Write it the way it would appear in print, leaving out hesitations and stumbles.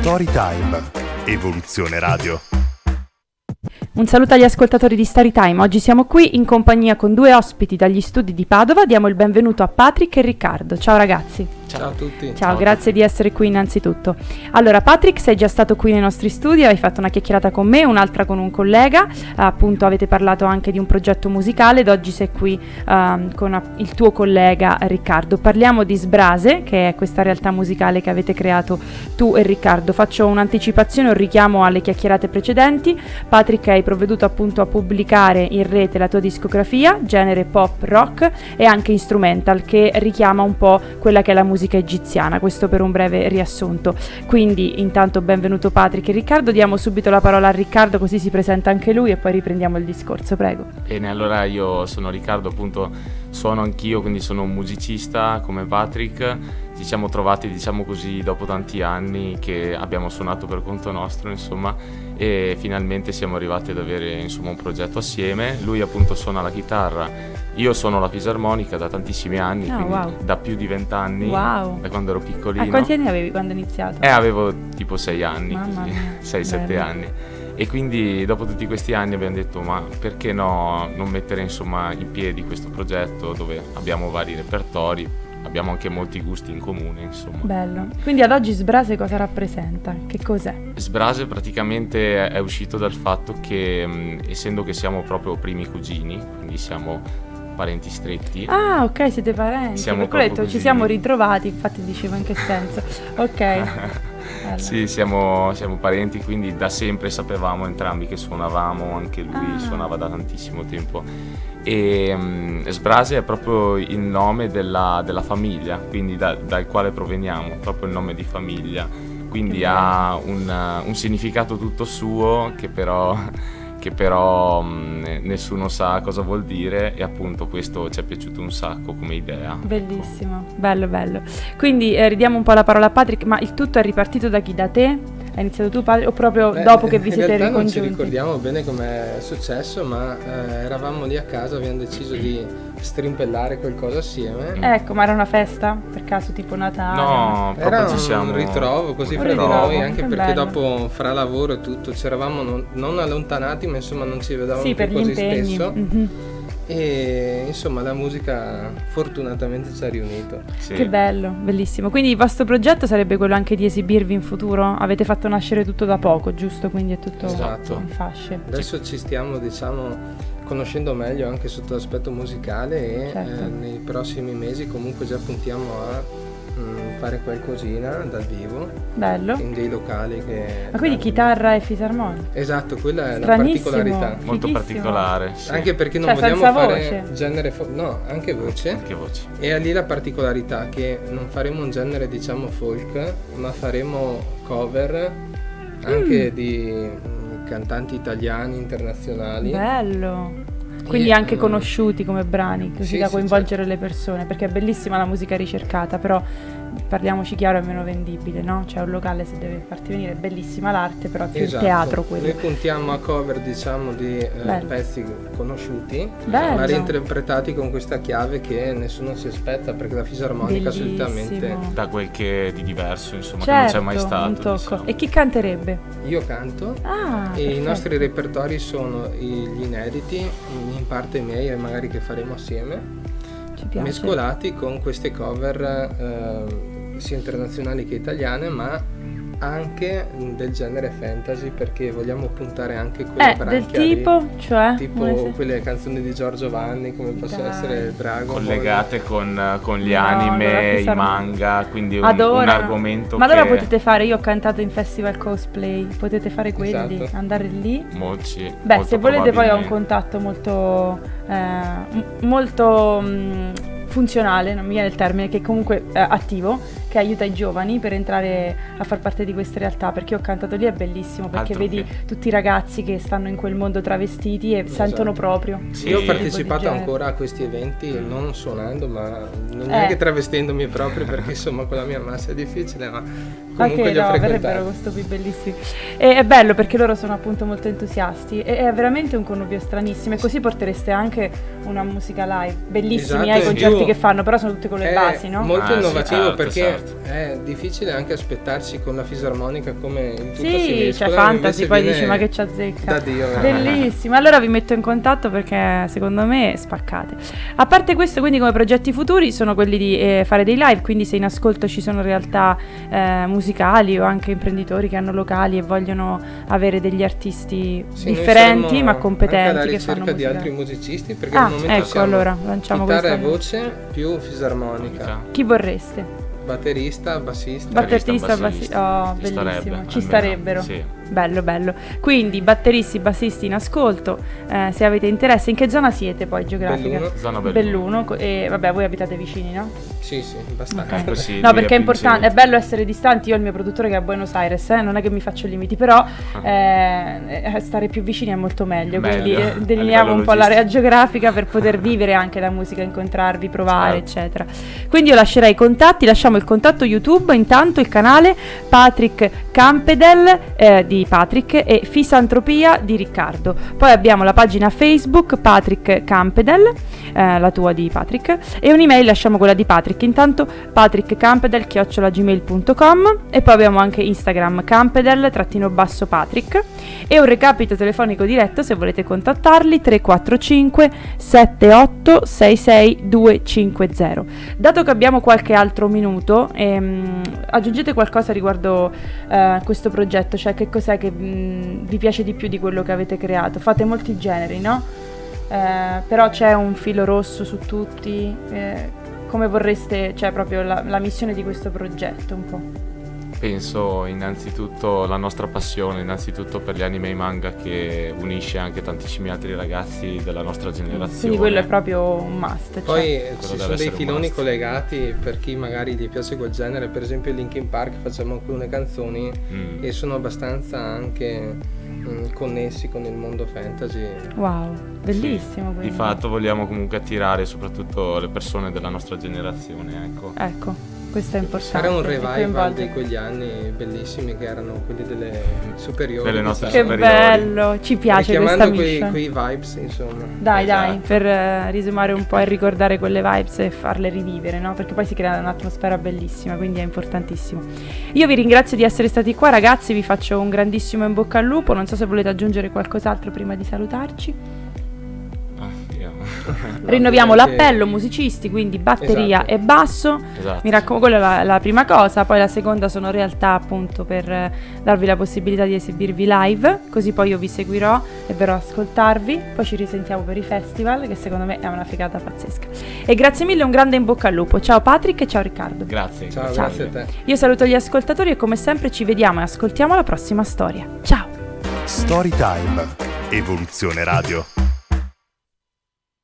Storytime, Evoluzione Radio. Un saluto agli ascoltatori di Storytime. Oggi siamo qui in compagnia con due ospiti dagli studi di Padova. Diamo il benvenuto a Patrick e Riccardo. Ciao ragazzi. Ciao a tutti. Ciao, grazie di essere qui innanzitutto. Allora, Patrick, sei già stato qui nei nostri studi, hai fatto una chiacchierata con me, un'altra con un collega, appunto avete parlato anche di un progetto musicale ed oggi sei qui con il tuo collega Riccardo. Parliamo di Sbrase, che è questa realtà musicale che avete creato tu e Riccardo. Faccio un'anticipazione, un richiamo alle chiacchierate precedenti. Patrick, hai provveduto appunto a pubblicare in rete la tua discografia, genere pop rock e anche instrumental, che richiama un po' quella che è la musica egiziana, questo per un breve riassunto. Quindi intanto benvenuto Patrick e Riccardo, diamo subito la parola a Riccardo così si presenta anche lui e poi riprendiamo il discorso, prego. Bene, allora io sono Riccardo, appunto suono anch'io, quindi sono un musicista come Patrick. Ci siamo trovati, diciamo così, dopo tanti anni che abbiamo suonato per conto nostro, insomma, e finalmente siamo arrivati ad avere, insomma, un progetto assieme. Lui appunto suona la chitarra, io suono la fisarmonica da tantissimi anni, quindi wow. Da più di 20 anni, wow. Da quando ero piccolino. Quanti anni avevi quando hai iniziato? Avevo tipo 6 anni, Mamma mia, 6-7 anni. E quindi dopo tutti questi anni abbiamo detto ma perché no, non mettere insomma in piedi questo progetto dove abbiamo vari repertori, abbiamo anche molti gusti in comune, insomma. Bello. Quindi ad oggi Sbrase cosa rappresenta? Che cos'è? Sbrase praticamente è uscito dal fatto che essendo che siamo proprio primi cugini, quindi siamo parenti stretti. Ah, ok, siete parenti. Siamo per quello proprio ci siamo ritrovati, infatti dicevo in che senso. Ok. Sì, siamo parenti, quindi da sempre sapevamo entrambi che suonavamo, anche lui suonava da tantissimo tempo. E Sbrase è proprio il nome della famiglia, quindi dal quale proveniamo, proprio il nome di famiglia. Quindi ha un significato tutto suo che però nessuno sa cosa vuol dire, e appunto questo ci è piaciuto un sacco come idea. Bellissimo, bello. Quindi ridiamo un po' la parola a Patrick, ma il tutto è ripartito da chi? Da te? Hai iniziato tu, Patrick, o proprio dopo che vi siete ricongiunti? Non ci ricordiamo bene com'è successo, ma eravamo lì a casa, abbiamo deciso di strimpellare qualcosa assieme. Ecco, ma era una festa? Per caso tipo Natale? No, proprio era un ritrovo così fra di noi, anche perché bello. Dopo fra lavoro e tutto ci eravamo non allontanati, ma insomma non ci vedevamo sì, più per così gli impegni. spesso. Mm-hmm. E insomma la musica fortunatamente ci ha riunito. Sì. Che bello, bellissimo. Quindi il vostro progetto sarebbe quello anche di esibirvi in futuro? Avete fatto nascere tutto da poco, giusto? Quindi è tutto Esatto. in fasce. Adesso ci stiamo, diciamo, conoscendo meglio anche sotto l'aspetto musicale e certo. Nei prossimi mesi comunque già puntiamo a fare qualcosina dal vivo. Bello. In dei locali che... Ma quindi chitarra e fisarmonica? Esatto, quella è la Stranissimo. particolarità. Molto Fighissimo. particolare, sì. Anche perché non Cioè, vogliamo senza fare voce? genere no, anche voce. Anche voce. E è lì la particolarità, che non faremo un genere diciamo folk, ma faremo cover anche di cantanti italiani, internazionali. Bello. Quindi anche conosciuti come brani, così sì, da sì, coinvolgere le persone, perché è bellissima la musica ricercata, però parliamoci chiaro, è meno vendibile, no? Cioè un locale se deve farti venire, è bellissima l'arte, però è più Esatto. il teatro quello. Noi puntiamo a cover diciamo di Bello. pezzi conosciuti, Bello. ma reinterpretati con questa chiave che nessuno si aspetta, perché la fisarmonica Bellissimo. solitamente... Da quel che di diverso, insomma, Certo, che non c'è mai stato. un tocco. Diciamo. E chi canterebbe? Io canto e perfetto. i nostri repertori sono gli inediti, in parte miei e magari che faremo assieme, Ci piace. mescolati con queste cover sia internazionali che italiane, ma anche del genere fantasy, perché vogliamo puntare anche quelle del tipo, cioè? tipo quelle canzoni di Giorgio Vanni, come possono Dai. essere Dragon Collegate con gli No, anime, allora i manga, quindi un Adoro. argomento Ma che allora potete fare, io ho cantato in festival cosplay, potete fare quelli, Esatto. andare lì. molti. Beh, molto se volete poi ho un probabilmente. contatto molto funzionale, non mi viene il termine, che comunque è attivo, che aiuta i giovani per entrare a far parte di queste realtà, perché io ho cantato lì, è bellissimo, perché Altro vedi che. tutti i ragazzi che stanno in quel mondo travestiti e sentono proprio. Sì. Io ho Tipo di partecipato genere. ancora a questi eventi non suonando, ma non neanche travestendomi proprio, perché insomma con la mia massa è difficile, ma comunque Anche li ho no, verrebbero frequentati. questo qui bellissimi. E è bello perché loro sono appunto molto entusiasti e è veramente un connubio stranissimo, e così portereste anche una musica live, bellissimi Esatto, concerti progetti che fanno, però sono tutte con le basi, no? Molto innovativo, certo, perché certo. è difficile anche aspettarsi con la fisarmonica come il tutto si Sì, mescola, c'è fantasy, invece poi viene dici ma che ci azzecca. da Dio, Bellissimo, allora vi metto in contatto perché secondo me spaccate. A parte questo, quindi come progetti futuri sono quelli di fare dei live, quindi se in ascolto ci sono realtà musicali o anche imprenditori che hanno locali e vogliono avere degli artisti Sì, noi differenti saremo ma competenti anche alla che fanno ricerca di musica. altri musicisti, perché al momento ecco, siamo allora lanciamo chitarra e questa. voce più fisarmonica, Chi vorreste? batterista, bassista. Batterista, bassista. oh, Ci bellissimo, starebbe, ci almeno, starebbero. sì. Bello, bello. Quindi batteristi, bassisti in ascolto, se avete interesse. In che zona siete poi geografica? Belluno. Zona Belluno. E vabbè, voi abitate vicini, no? Sì, abbastanza. Ok. Sì, No, lui perché è più in importante, è centro. bello essere distanti. Io ho il mio produttore che è a Buenos Aires, non è che mi faccio limiti, però stare più vicini è molto meglio. Meglio, Quindi a delineiamo livello un po' l'area logistico. geografica per poter vivere anche la musica, incontrarvi, provare, Certo. eccetera. Quindi io lascerei i contatti, lasciamo il contatto YouTube, intanto il canale Patrick Campedel di Patrick e Fisantropia di Riccardo. Poi abbiamo la pagina Facebook Patrick Campedel, la tua di Patrick, e un'email lasciamo quella di Patrick. Intanto patrickcampedel@gmail.com, e poi abbiamo anche Instagram Campedel_Patrick, e un recapito telefonico diretto se volete contattarli 345 78 66 250. Dato che abbiamo qualche altro minuto, aggiungete qualcosa riguardo questo progetto, cioè che cos'è che vi piace di più di quello che avete creato? Fate molti generi, no? Però c'è un filo rosso su tutti, come vorreste, cioè proprio la missione di questo progetto un po'? Penso innanzitutto la nostra passione, innanzitutto per gli anime e i manga, che unisce anche tantissimi altri ragazzi della nostra generazione. Quindi quello è proprio un must. Cioè. Poi Quello ci deve sono dei essere un filoni must. collegati per chi magari gli piace quel genere, per esempio Linkin Park, facciamo alcune canzoni e sono abbastanza anche connessi con il mondo fantasy. Wow, bellissimo. Di quindi. fatto vogliamo comunque attirare soprattutto le persone della nostra generazione, ecco. Ecco, questo è importante. Era un e revival coinvolge- di quegli anni bellissimi che erano quelli delle superiori. Delle nostre Che superiori. bello, ci piace questa Richiamando mission. quei vibes, insomma. Dai, Esatto. per risumare un po' e ricordare quelle vibes e farle rivivere, no? Perché poi si crea un'atmosfera bellissima, quindi è importantissimo. Io vi ringrazio di essere stati qua, ragazzi, vi faccio un grandissimo in bocca al lupo. Non so se volete aggiungere qualcos'altro prima di salutarci. Rinnoviamo direi che- l'appello, musicisti, quindi batteria Esatto. e basso. Esatto. Mi raccomando, quella è la prima cosa. Poi la seconda sono realtà appunto per darvi la possibilità di esibirvi live, così poi io vi seguirò e verrò a ascoltarvi. Poi ci risentiamo per i festival, che secondo me è una figata pazzesca. E grazie mille, un grande in bocca al lupo. Ciao Patrick e ciao Riccardo. Grazie. Ciao, grazie grazie a mille. te. Io saluto gli ascoltatori e come sempre ci vediamo e ascoltiamo la prossima storia. Ciao! Storytime. Evoluzione Radio.